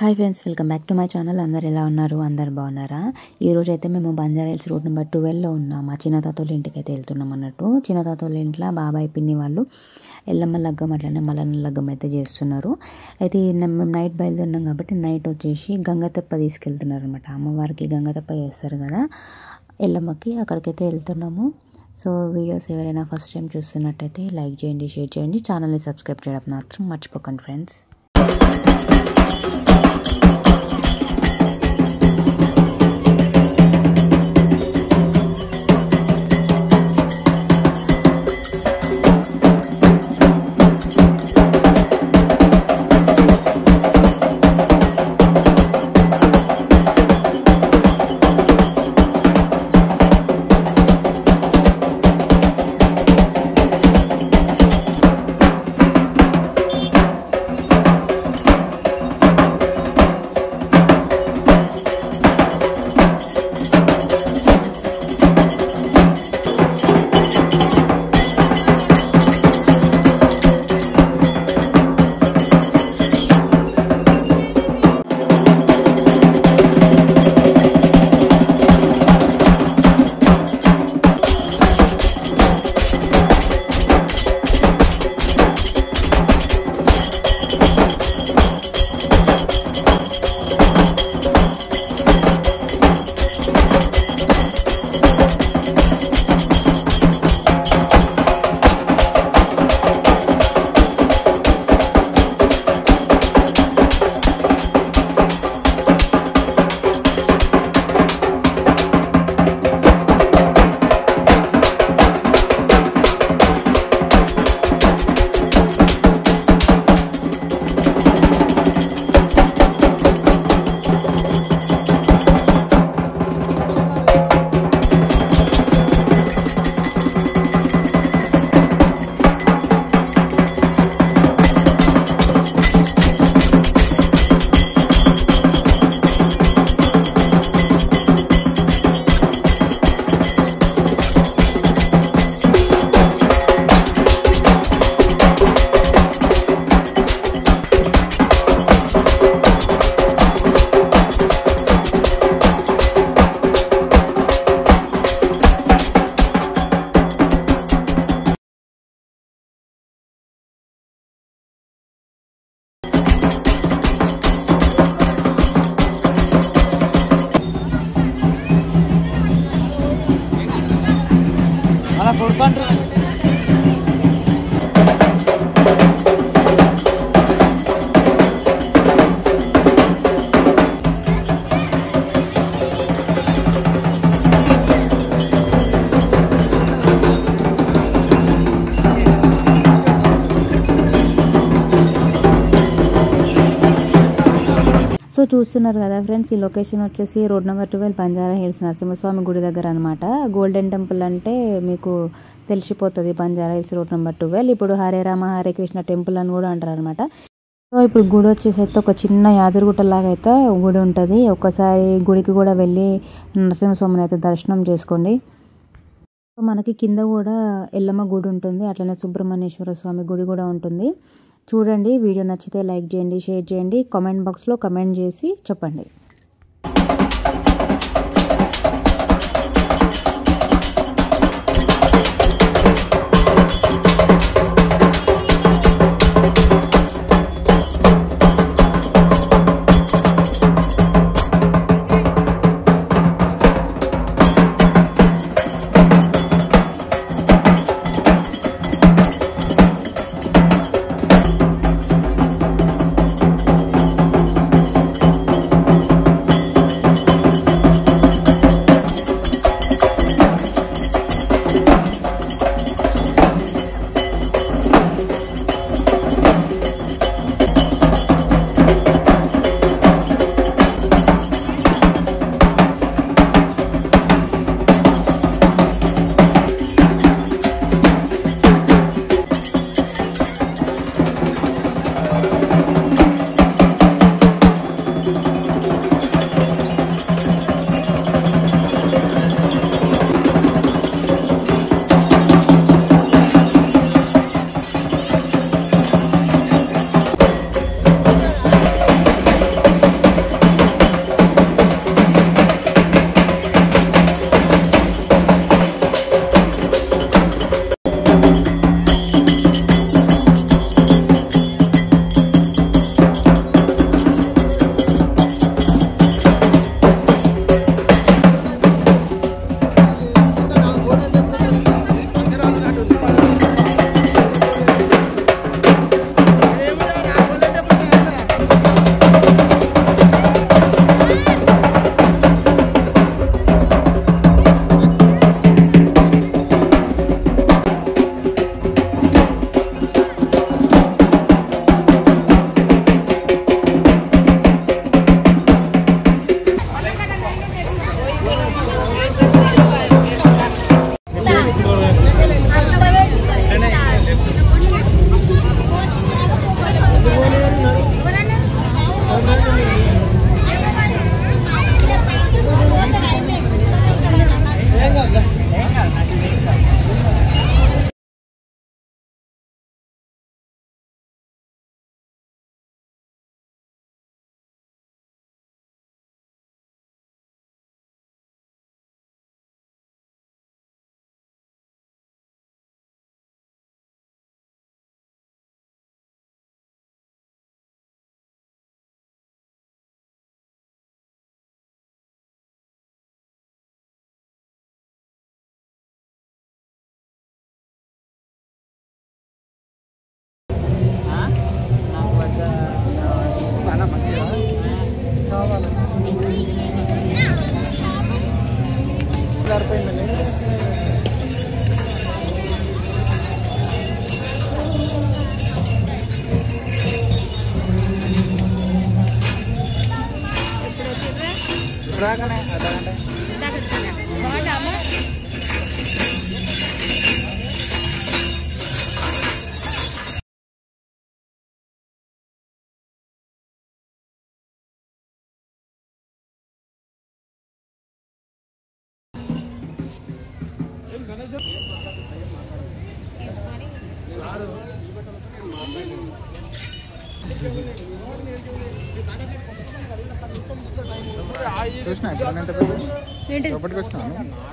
Hi friends, welcome back to my channel. అందరు ఎలా ఉన్నారు? అందరు బాగున్నారా? ఈరోజు అయితే మేము బంజారా హిల్స్ రోడ్ నెంబర్ 12లో ఉన్నాం. మా చిన్న తాతోళ్ళ ఇంటికి అయితే వెళ్తున్నాం అన్నట్టు. చిన్న తాతోళ్ళ ఇంట్లో బాబాయ్ పిన్ని వాళ్ళు ఎల్లమ్మ లగ్గం అట్లనే మల్లన్న లగ్గం అయితే చేస్తున్నారు. అయితే మేము నైట్ బయలుదేరినాం కాబట్టి నైట్ వచ్చేసి గంగతెప్ప తీసుకెళ్తున్నారు అనమాట. అమ్మవారికి గంగతెప్ప చేస్తారు కదా ఎల్లమ్మకి, అక్కడికైతే వెళ్తున్నాము. సో వీడియోస్ ఎవరైనా ఫస్ట్ టైం చూస్తున్నట్టయితే లైక్ చేయండి, షేర్ చేయండి, ఛానల్ని సబ్స్క్రైబ్ చేయడం మాత్రం మర్చిపోకండి ఫ్రెండ్స్. సో చూస్తున్నారు కదా ఫ్రెండ్స్, ఈ లొకేషన్ వచ్చేసి road number 12 Banjara hills Narasimhaswamy గుడి దగ్గర అనమాట. గోల్డెన్ టెంపుల్ అంటే మీకు తెలిసిపోతుంది, బంజారా హిల్స్ రోడ్ నెంబర్ 12. ఇప్పుడు హరే రామ హరే కృష్ణ టెంపుల్ అని కూడా అంటారు అనమాట. సో ఇప్పుడు గుడి వచ్చేసి అయితే ఒక చిన్న యాదగిరిగుట్టలాగా అయితే గుడి ఉంటుంది. ఒకసారి గుడికి కూడా వెళ్ళి నరసింహస్వామిని అయితే దర్శనం చేసుకోండి. సో మనకి కింద కూడా ఎల్లమ్మ గుడి ఉంటుంది, అట్లనే సుబ్రహ్మణ్యేశ్వర స్వామి గుడి కూడా ఉంటుంది. చూడండి, వీడియో నచ్చితే లైక్ చేయండి, షేర్ చేయండి, కామెంట్ బాక్స్లో కామెంట్ చేసి చెప్పండి.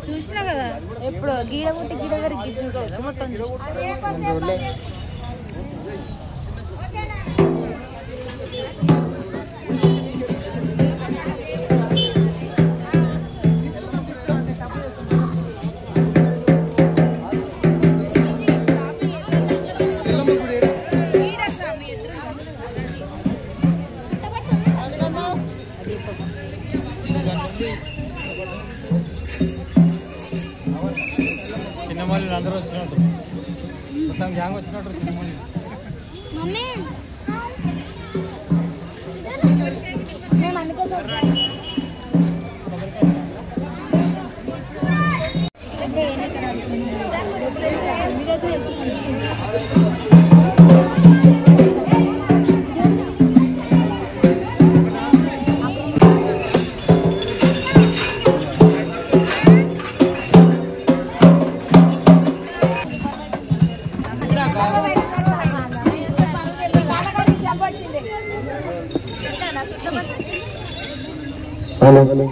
చూసినా కదా ఎప్పుడు గీడ కొట్టి గీడ వరకు మొత్తం చిన్నమాలి అందరూ వచ్చినట్టు మొత్తం గ్యాంగ్ వచ్చినట్టు చిన్నమాలి హలో హలో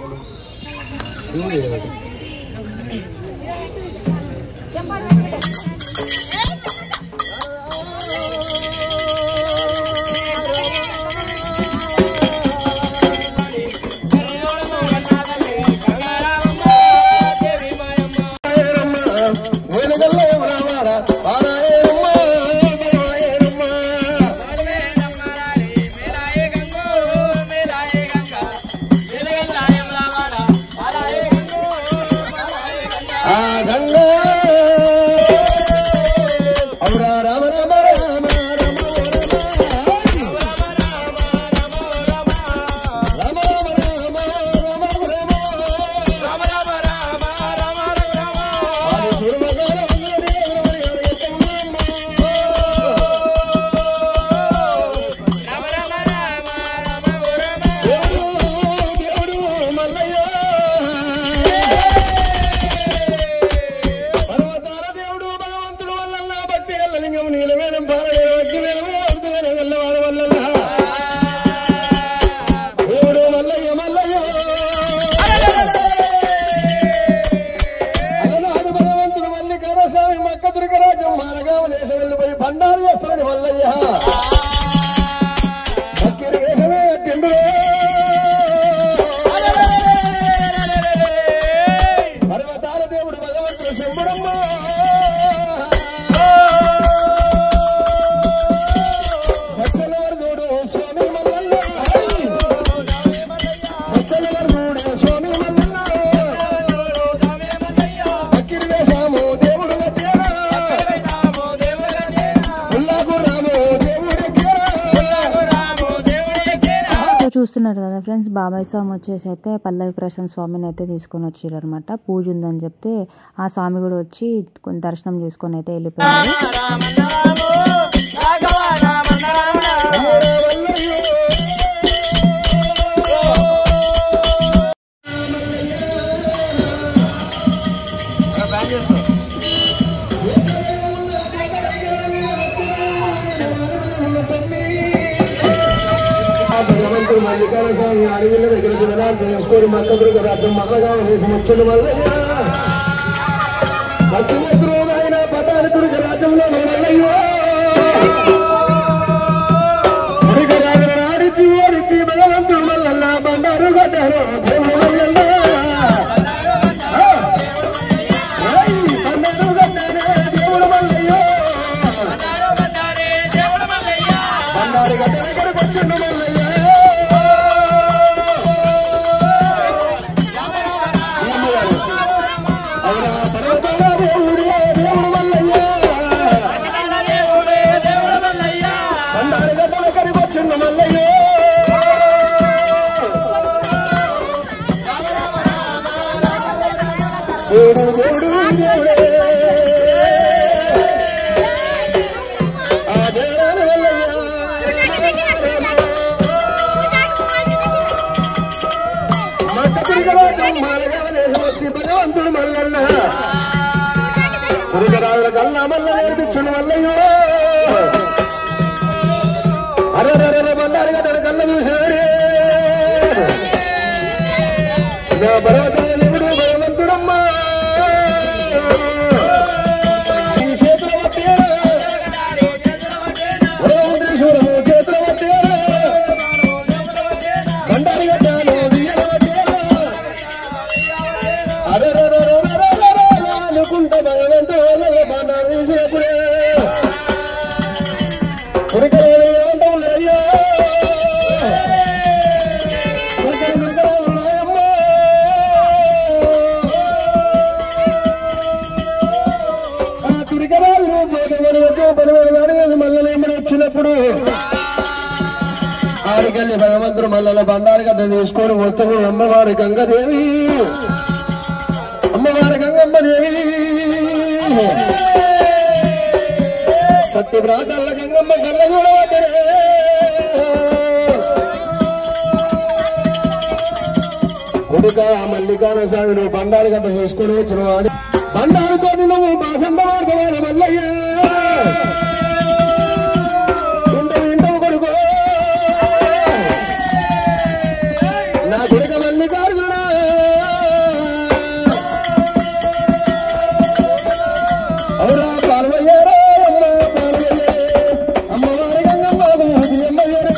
చూస్తున్నారు కదా ఫ్రెండ్స్, బాబాయ్ స్వామి వచ్చేసి అయితే పల్లవి ప్రశాంత్ స్వామిని అయితే తీసుకొని వచ్చారు అనమాట. పూజ ఉందని చెప్తే ఆ స్వామి కూడా వచ్చి కొన్ని దర్శనం చేసుకొని అయితే వెళ్ళిపోయారు. మల్లికార్జున స్వామి అడవిల దగ్గరికి తెలుసుకొని మక్కదుర్గ రాజ్యం మల్లగా వేసి ముచ్చని మల్లయ్య మధ్యన పటాని దుర్గ రాజ్యంలో మల్లయ్యో ఆడిచి ఓడిచి భగవంతుడు మల్లల్ల బండారు గడ్డారు దేవుడు మల్లల్ల బండారు గడ్డారే దేవుడు మల్లయ్యో బండారు గడ్డ దగ్గరకు వచ్చిండు మల్లయ్య. చూపించను వల్లయ్యో అరే బండారుగా తన కళ్ళ చూసినాడే నా పర్వతాల దేవుడు భగవంతుడమ్మా ఈ చేతుల వట్టేరా వరవంతేశ్వరము చేతుల వట్టేరా బండారుగా తాను వియ్యల వట్టేరా అరే అనుకుంటే భగవంతుడు వల్ల బండారు తీసినప్పుడే ఏమంటావులయ్యో మల్లలేమని వచ్చినప్పుడు ఆడికెళ్ళి భగవంతుడు మల్లల బండారు గడ్డ తీసుకొని వస్తాడు అమ్మవారి గంగదేవి అమ్మవారి గంగమ్మదేవి సత్య ప్రాంతాల గంగమ్మ గల్ల చూడవద్దరే కొడుక మల్లికార్జున స్వామి నువ్వు బండారు గడ్డ తీసుకొని వచ్చిన వాడి బండారుతో నువ్వు మా సంత వాడుకోవాల మల్లయ్య ఇంటవు కొడుకు నా కొడుక మల్లికార్జునుడా అవురా పాల్వయ్యారా అమ్మవారి గంగమ్మ అమ్మయ్యారే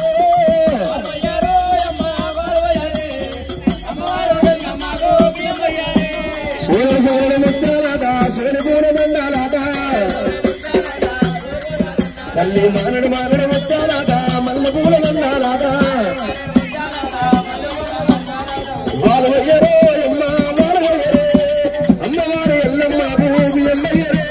శివశరణ ముత్యాలాట శివలిపూర దండాలాట తల్లి మానడు ముత్యాలాట మల్లెపూల దండాలాట వాళ్ళయ్యరో అమ్మ వాళ్ళయ్యరే అమ్మవారి ఎల్లమ్మ భూమి అమ్మయ్యరే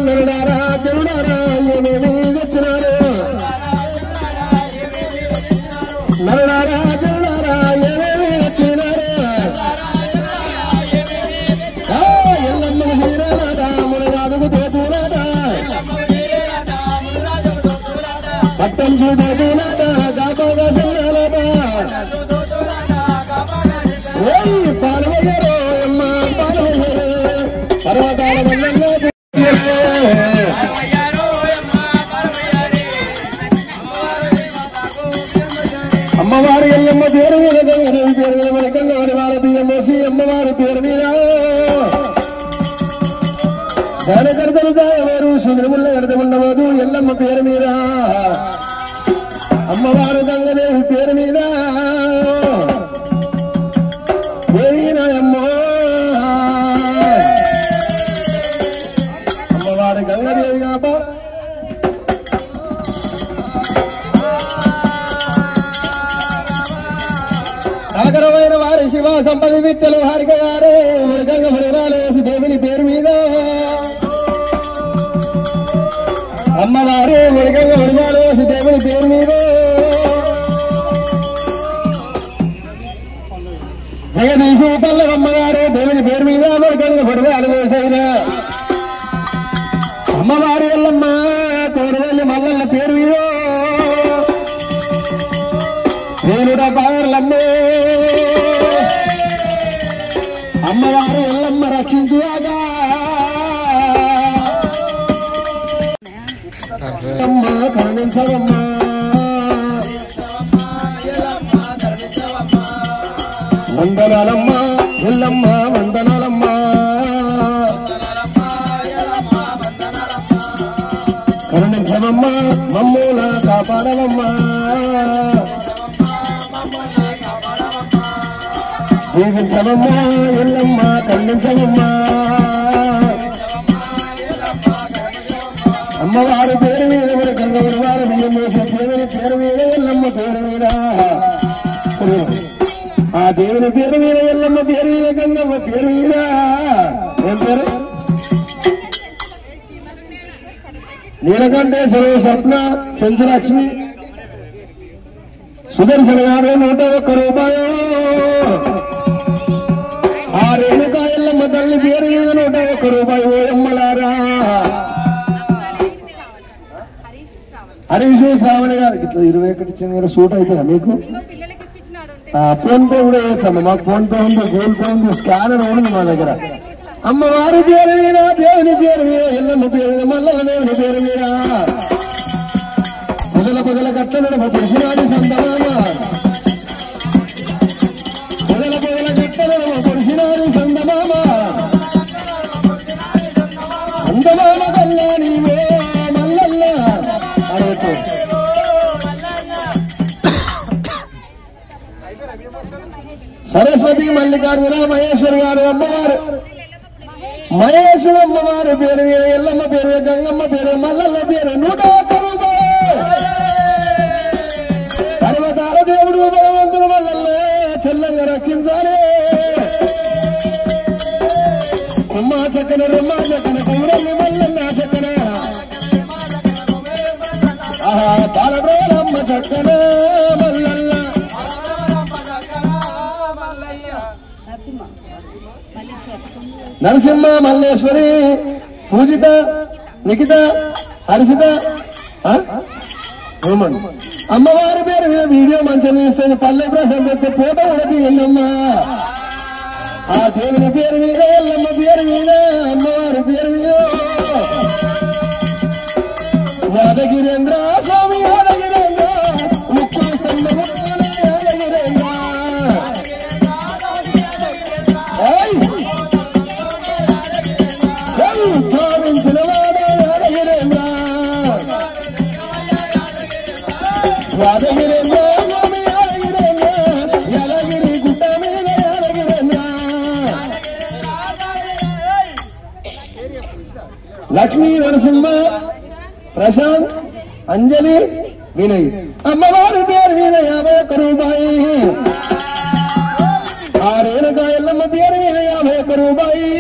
నరుడారా జరుడారా ఏమేమి వచ్చినారు నరుడారా జరుడారా ఏమేమి వచ్చినారు ఎల్లమ్మకు చీరలాట మునగాదుకు తోతులాట పట్టం చూతోతులాట కాపాగా చెల్లాలట పాల్వయ్యరో అమ్మ పాల్వయ్యరే పర్వతాల వల్ల అమ్మవారి ఎల్లమ్మ పేరు మీద గంగదేవి పేరు మీద మన గంగవారి వాళ్ళ బియ్యం మోసి అమ్మవారి పేరు మీద దానకర్తలు కాయవారు సుందరముల్ల కడత ఉండవదు ఎల్లమ్మ పేరు మీద అమ్మవారు గంగదేవి పేరు మీద దేవీనాయమ్మో అమ్మవారి గంగదేవి కాపా సాగరమైన వారి శివ సంపద విట్టలు హారిక గారు మృగంగ మృగాలు దేవుని పేరు మీద అమ్మవారు మృగంగ మృగాలు దేవుని పేరు మీద జగదీశు పల్లవమ్మగారు దేవుని పేరు మీద మృగంగ మృగాలు వేసైన అమ్మవారి ఎల్లమ్మ కోరవల్లి మల్లన్న పేరు మీద వేణుడ పార్లమ్మే అమ్మవారు ఎల్లమ్మ రక్షించుగా అమ్మ కరుణించవమ్మా వందనాలమ్మ ఎల్లమ్మ వందనాలమ్మ కరుణించవమ్మ మమ్మూల కాపాడవమ్మా దీవించవమ్మా ఎల్లమ్మ ఖండించవమ్మా అమ్మవారి పేరు మీద మన గంగవరి వారి బియ్యం వేసే దేవుని పేరు మీద ఎల్లమ్మ పేరు మీద ఆ దేవుని పేరు మీద ఎల్లమ్మ పేరు మీద గంగమ్మ పేరు మీద ఏం పేరు నీలకంఠేశ్వరు స్వప్న సెంచులక్ష్మి సుదర్శన గారు 101 రూపాయలు ఆ రేణుకా ఎల్లమ్మ తల్లి పేరు మీద 101 రూపాయలు ఓయమ్మలారా హరీష్ శ్రావణి గారు ఇట్లా 21 ఇచ్చిన సూట్ అవుతుందా మీకు ఫోన్ పే కూడా వేయచ్చమ్మా. మాకు ఫోన్ పే ఉంది, గూగుల్ పే ఉంది, స్కానర్ ఉంది మా దగ్గర. అమ్మవారి పేరు మీద, దేవుని పేరు మీద, ఎల్లమ్మ పేరు మీద, మల్లన్న దేవుని పేరు మీద పొగల కట్టలు పొడిసినాడు సంతమామ. పొగల కట్టలు పొడిసినాడు సంతమామ. సంతమామ కల్లా నీవే మల్లన్న అడగచ్చు. సరస్వతి మల్లికార్జున మహేశ్వరి గారు అమ్మవారు, మహేశ్వరు అమ్మవారి పేరు మీద, ఎల్లమ్మ పేరు, గంగమ్మ పేరు, మల్లన్న పేరు 101 రూపాయలు. పర్వతాల దేవుడు భగవంతుడు మల్లల్లే చెల్లంగా రక్షించాలి. అమ్మ చక్కన రమ్మ చక్కన కుమరల్లి మల్లన్న చక్కన బాలబ్రోలమ్మ చక్కన మల్లన్న. నరసింహ మల్లేశ్వరి పూజిత నిఖిత హర్షిత రోమన్ అమ్మవారి పేరు మీద వీడియో మంచిగా తీస్తుంది. పల్లె ప్రసాద్ యొక్క ఫోటో కూడా తీయండమ్మా. ఆ దేవుని పేరు మీద, ఎల్లమ్మ పేరు మీద, అమ్మవారి పేరు మీద. యాదగిరేంద్ర స్వామి యాదగిరేంద్ర ముక్కు సన్నముక్కల యాదగిరేంద్ర. భావించిన వాడ యాదగిరేంద్ర. యాదగిరేంద్ర స్వామి యాదగిరేంద్ర, యాదగిరి గుట్ట మీద యాదగిరేంద్ర. లక్ష్మీ నరసింహ ప్రశాంత్ అంజలి వినయ్ అమ్మవారి పేరు మీద 51 రూపాయి. ఆ రేణుకా ఎల్లమ్మ పేరు మీద 51 రూపాయి.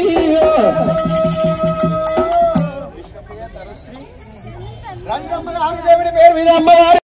దేవుడి పేరు మీద అమ్మవారి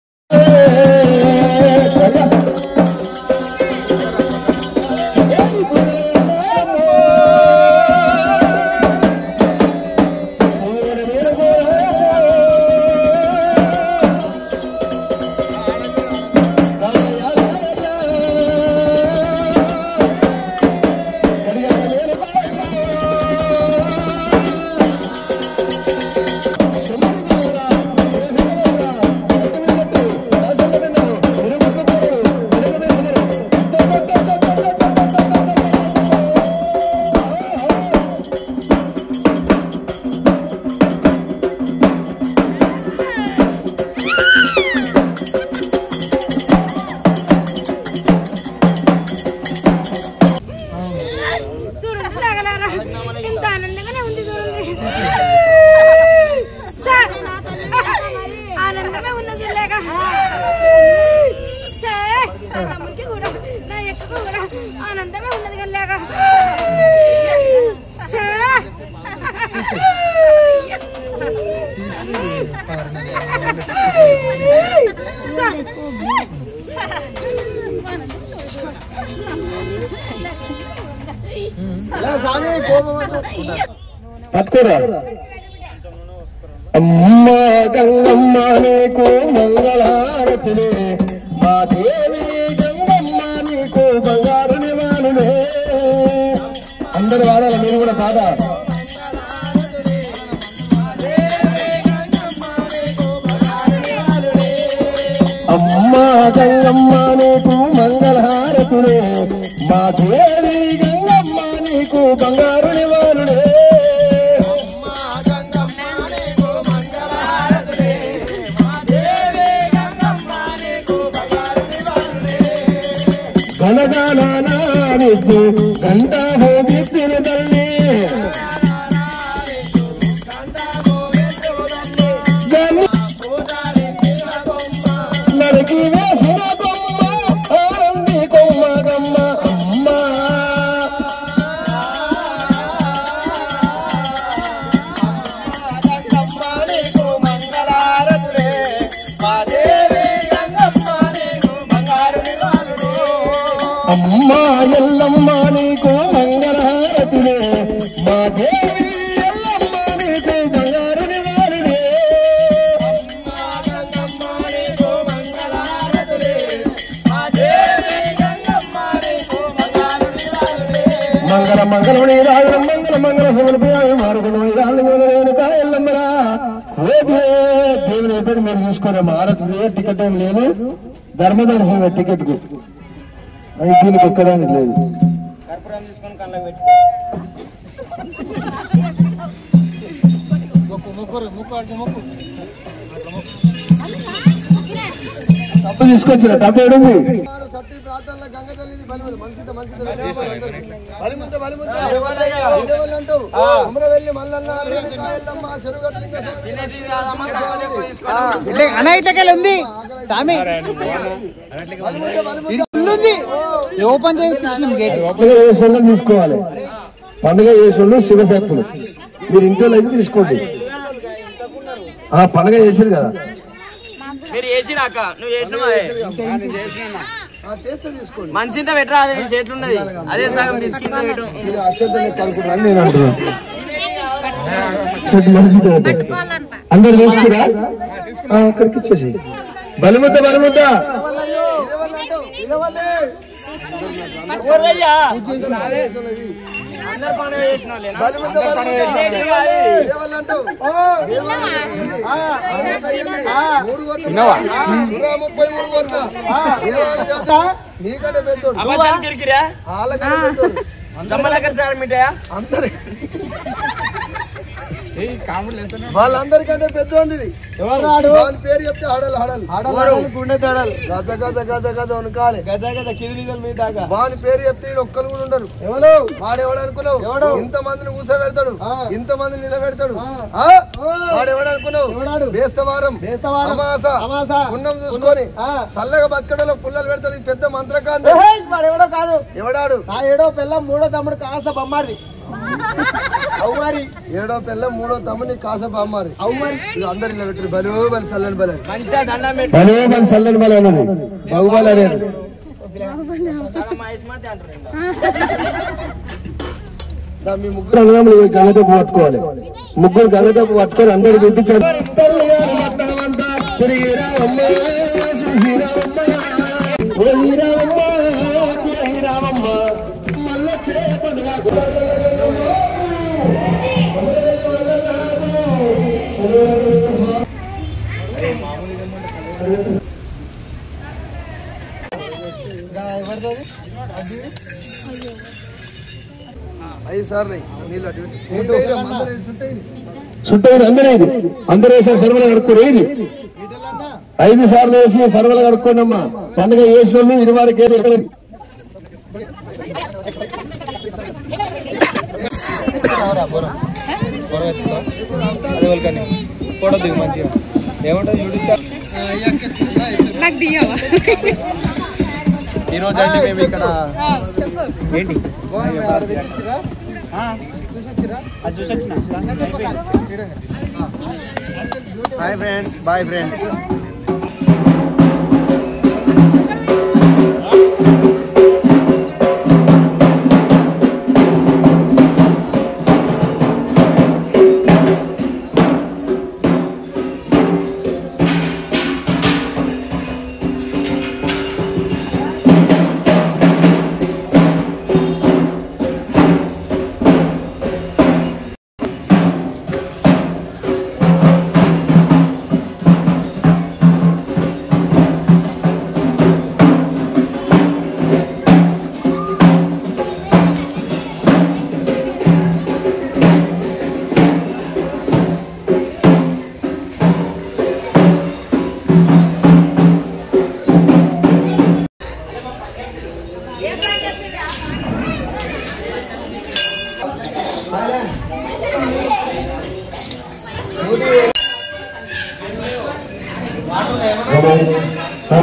ఎంత ఆనందంగానే ఉంది చూడండి. ఆనందమే ఉన్నది లేక తమ్ముడికి కూడా నా ఎక్కువ కూడా ఆనందమే ఉన్నది కానీ లేక పట్టుకోరా. అమ్మ గంగమ్మ నీకు మంగళహారతులే, మా దేవి గంగమ్మ నీకు బంగారు నివాళులే. అందరు వాడాలి, మీరు కూడా పాట. అమ్మ గంగమ్మ నీకు మంగళహారతులే, మా దేవి గంగమ్మ నీకు బంగారు నివాళులే. గనగానానిద్దు గంట భోగిస్తున్న తల్లి, నరికి వేసిన కొమ్మ ఆనంది కొమ్మ గమ్మ. అమ్మ అమ్మ ఎల్లమ్మ నీకు మంగళహారతులే, మా దేవి ఎల్లమ్మ నీకు బంగారు నివాళులే. మంగళ మంగళమణి రాజు మంగళ మంగళ సమర్పయామి మారుకున్న కాయల్లమ్మరా కోటి దేవుని ఎప్పుడు మీరు తీసుకోరా మారదు టికెట్ ఏం లేదు ధర్మదర్శనం టికెట్ కు అది దీనికి ఎక్కడానికి లేదు డబ్బు తీసుకొచ్చిన డబ్బు ఏడుంది ఉంది ఓపెన్ చేసి తీసుకోవాలి పండుగ చేసిన శివశక్తులు మీరు ఇంట్లో అయితే తీసుకోండి పండుగ చేసారు కదా మీరు చేసినాక నువ్వు చేసినావా మంచింత పెట్టరా అది నీ చేతులు ఉన్నది అదే సగం బిస్కెట్ కలుపుకుంటాను నేను అంటున్నాను అందరు తీసుకురా అక్కడికి ఇచ్చేసి బలిముద్ద బలిముద్ద వాళ్ళందరికంటే పెద్ద ఉంది వాని పేరు చెప్తే హడల్ హడల్ గుండె తడల్ గజ గజ గజ గజ ఉనకాలి గజ గజ కిదిలీగల మీద దాకా వాని పేరు చెప్తే ఒక్కరు కూడా ఉండరు ఎవరు వాడెవడు అనుకున్నావు ఇంత మందిని కూసబెడతాడు ఇంత మందిని నిలబెడతాడు వాడెవడు అనుకున్నావు బేస్తవారం అమాస పుణ్యం చూసుకొని చల్లగా బతకడంలో పుల్లలు పెడతాడు ఈ పెద్ద మంత్రకాంతి వాడెవడో కాదు ఎవడాడు ఆ ఏడో పిల్ల మూడో తమ్ముడు కాస బొమ్మాడి అవు మరి ఏడో పిల్ల మూడో తమ్ముని కాస బామ్మారి అవు మరి అందరు ఇలా పెట్టారు బలో బలి సల్లని బలి బలో బలి సల్లని బలి అన్నది బాహుబలి అనేది మీ ముగ్గురు అన్నదమ్ములు గంగతో పట్టుకోవాలి ముగ్గురు గంగతో పట్టుకొని అందరు చూపించారు మళ్ళా చేపండి అందరూ వేసే సర్వలు కడుక్కోరు 5 సార్లు వేసి సర్వలు కడుక్కోండమ్మా పండుగ వేసిన వాళ్ళు 20 మంచిగా ఏమంటుంది ఈరోజు అంటే మేము ఇక్కడ ఏంటి hi friends bye friends hello.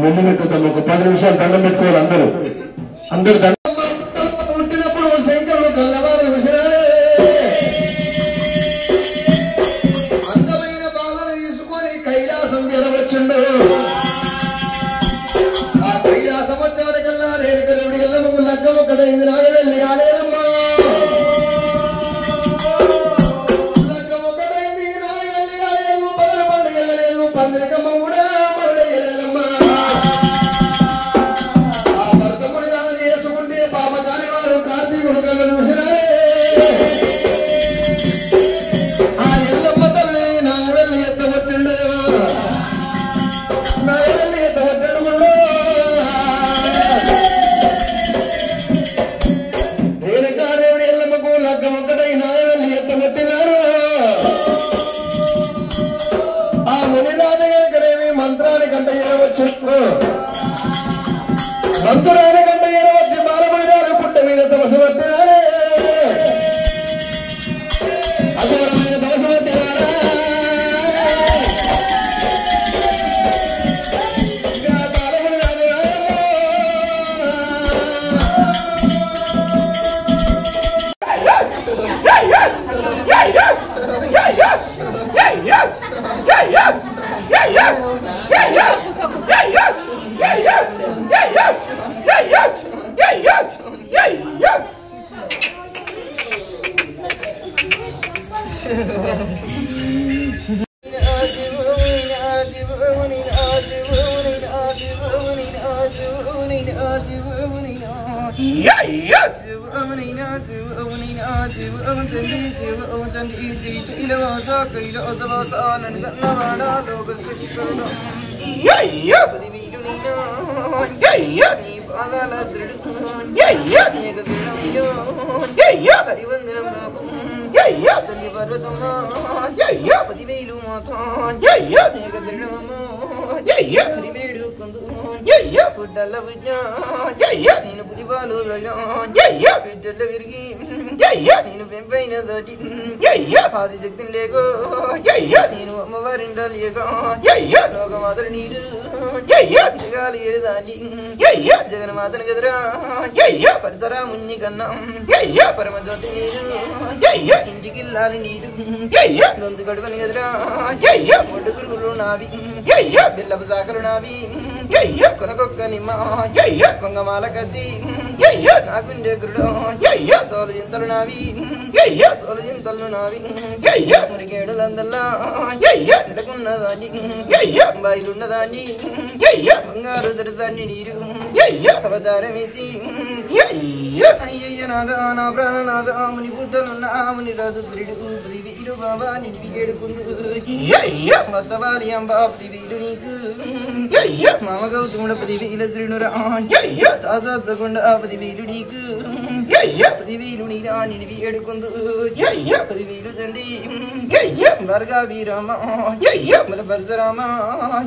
ముందు పెట్టుకుంటాం. ఒక 10 నిమిషాలు దండం పెట్టుకోవాలి అందరూ. అందరు పుట్టినప్పుడు శంకరుడు కల్లవారు విసిరాడే అందమైన బాలను తీసుకొని కైలాసం చేరవచ్చుండు. ఆ కైలాసం వచ్చే వరకల్లా రేణుకరుడి ఎల్లమ్మకు లగ్గం ఒక్కడైంది. నాయ వెళ్ళి ఆడేనమ్మా లగ్గం ఒక్కడైంది. నాయ వెళ్ళి ఆడేను. పదల పండుగ వెళ్ళలేదు. పందిరికమ్మ కూడా మంత్రాన్ని కంట ఏరవచ్చు. మంత్రాన్ని కంట ఏరవచ్చు. బాలపడినారు పుట్ట మీద తమసు పట్టినారే. అఘోరమైన తమసు పట్టినారా. నేను పులివాలు బిడ్డల విరిగి నేను పెంపైన దాటి ఆదిశక్తిని లేకో నేను అమ్మవారిండాలియగా లోకమాతరు నీరు జగాలి ఏదాన్ని జగన్మాతను గదరా పరిసరా మున్ని కన్నా పరమజ్యోతి నీరు ఇంటికిల్లాలి నీరు దొంతు గడపని గదరా ఒడ్డు గురుగులు నావి బిల్లపు సాకలు నావి కొనకొక్క నిమ్మ కొంగమాల కద్ది నాకుండే గురుడు సోలు చింతలు నావి సోలు చింతలు నావి మురికేడులందల్లా నెలకున్నదాన్ని బయలున్నదాన్ని బంగారు దరసాన్ని నీరు అవతారమితి అయ్యయ్య నాద నా ప్రాణనాథ ముని పుట్టలున్న ముని రాజు శ్రీడు పదివీరు బాబా నిడివి ఏడుకుందు వద్దవాలి అంబా పదివీరు నీకు మామ గౌతముడ 10,000 శ్రీనురా తాజాకుండా 10,000 నీకు 10,000 నీరా నిడివి ఏడుకుందు 10,000 తండ్రి బర్గా వీరమ్మ మన పరశురామ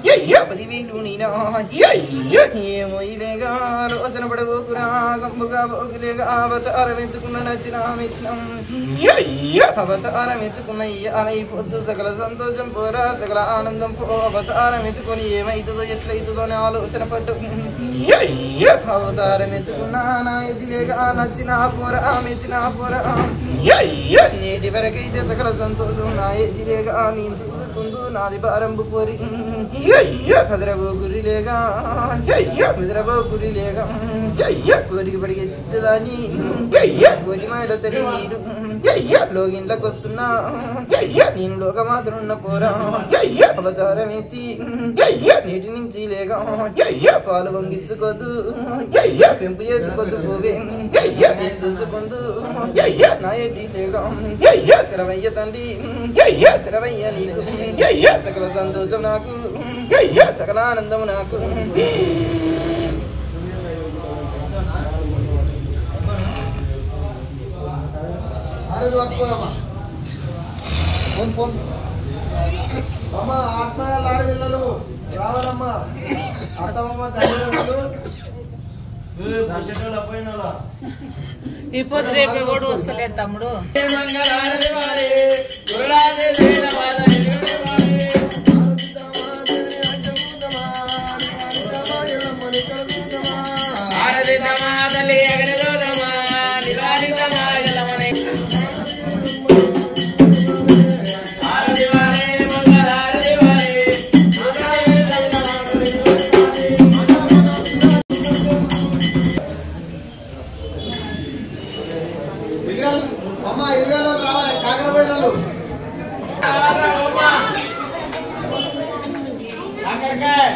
10,000 నీరా ఏమో ఇలేగా రోజన పడబోకురా గంబుగా బోకులేగా అవతారం ఎత్తుకున్న నచ్చిన మెచ్చినం అవతారం ఎత్తుకున్న అలై పొద్దు సకల సంతోషం పోరా సకల ఆనందం పో అవతారం ఎత్తుకొని ఏమైతుందో ఎట్లయితుందో అని ఆలోచన పడ్డు అవతారం ఎత్తుకున్నా నా ఎడ్డిలేగా నచ్చిన పోరా మెచ్చిన పోరా నేటి వరకైతే సకల సంతోషం నా ఎడ్డిలేగా నేను తీసుకుందు నాది భారంబు పోరి కదరబో గురిలేగా మెదరబో గురిలేగా కోటికి పడిగెత్తదాన్ని కోటి మైల తల్లి నీరు లోగిన్లకు వస్తున్నా నేను లోక మాత్రం ఉన్న పోరా అవతారం ఎత్తి నీటి నుంచి లేగా పాలు వంగించుకోదు పెంపు చేసుకోద్దు పోవే నేను చూసుకుందు నా ఎడ్డి లేగా శరవయ్య తండ్రి శరవయ్య నీకు సకల సంతోషం నాకు సకల ఆనందం నాకు ఫోన్ ఫోన్ అమ్మ ఆత్మయాలు ఆడపిల్లలు రావాలమ్మా అత్తమ్మ ఇప్పుడు రేపు కూడా వస్తలేడు తమ్ముడు అమ్మ ఇరుగాలో రావాలి కాకరపోయినాలు రావాలి కాకరపోయినాలు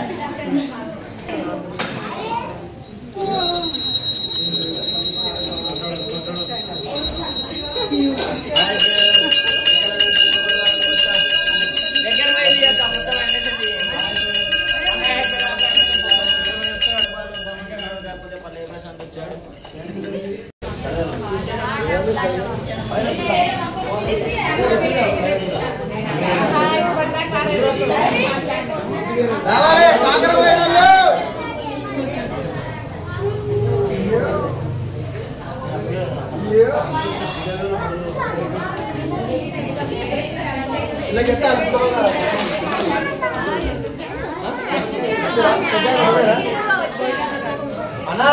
అన్నా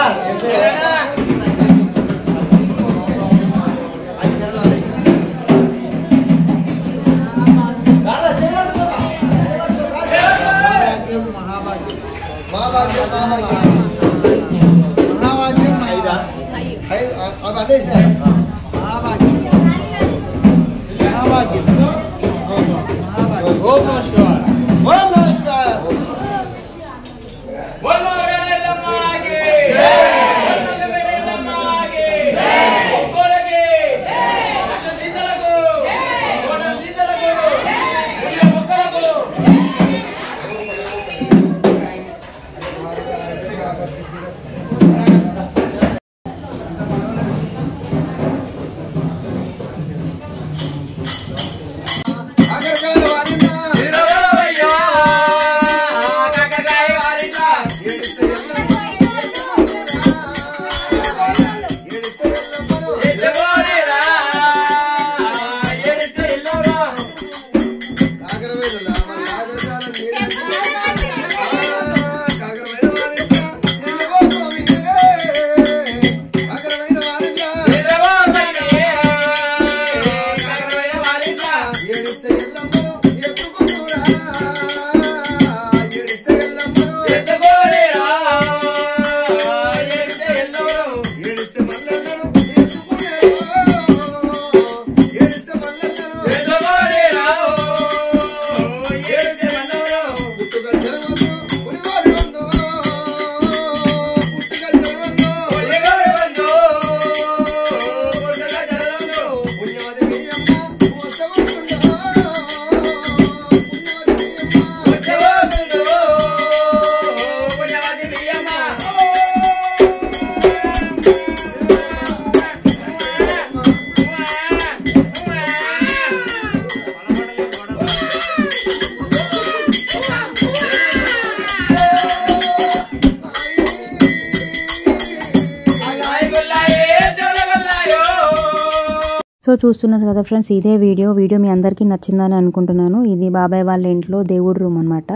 సో చూస్తున్నారు కదా ఫ్రెండ్స్, ఇదే వీడియో మీ అందరికీ నచ్చిందని అనుకుంటున్నాను. ఇది బాబాయ్ వాళ్ళ ఇంట్లో దేవుడి రూమ్ అనమాట.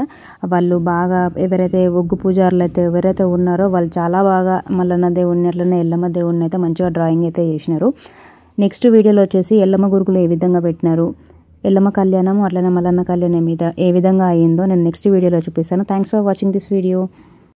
వాళ్ళు బాగా ఎవరైతే ఒగ్గు పూజారులు అయితే ఎవరైతే ఉన్నారో వాళ్ళు చాలా బాగా మల్లన్న దేవుడిని అట్లనే ఎల్లమ్మ దేవుడిని అయితే మంచిగా డ్రాయింగ్ అయితే చేసినారు. నెక్స్ట్ వీడియోలో వచ్చేసి ఎల్లమ్మ గురుకులు ఏ విధంగా పెట్టినారు, ఎల్లమ్మ కళ్యాణం అట్లనే మల్లన్న కళ్యాణం మీద ఏ విధంగా అయ్యిందో నేను నెక్స్ట్ వీడియోలో చూపిస్తాను. Thanks for watching this video.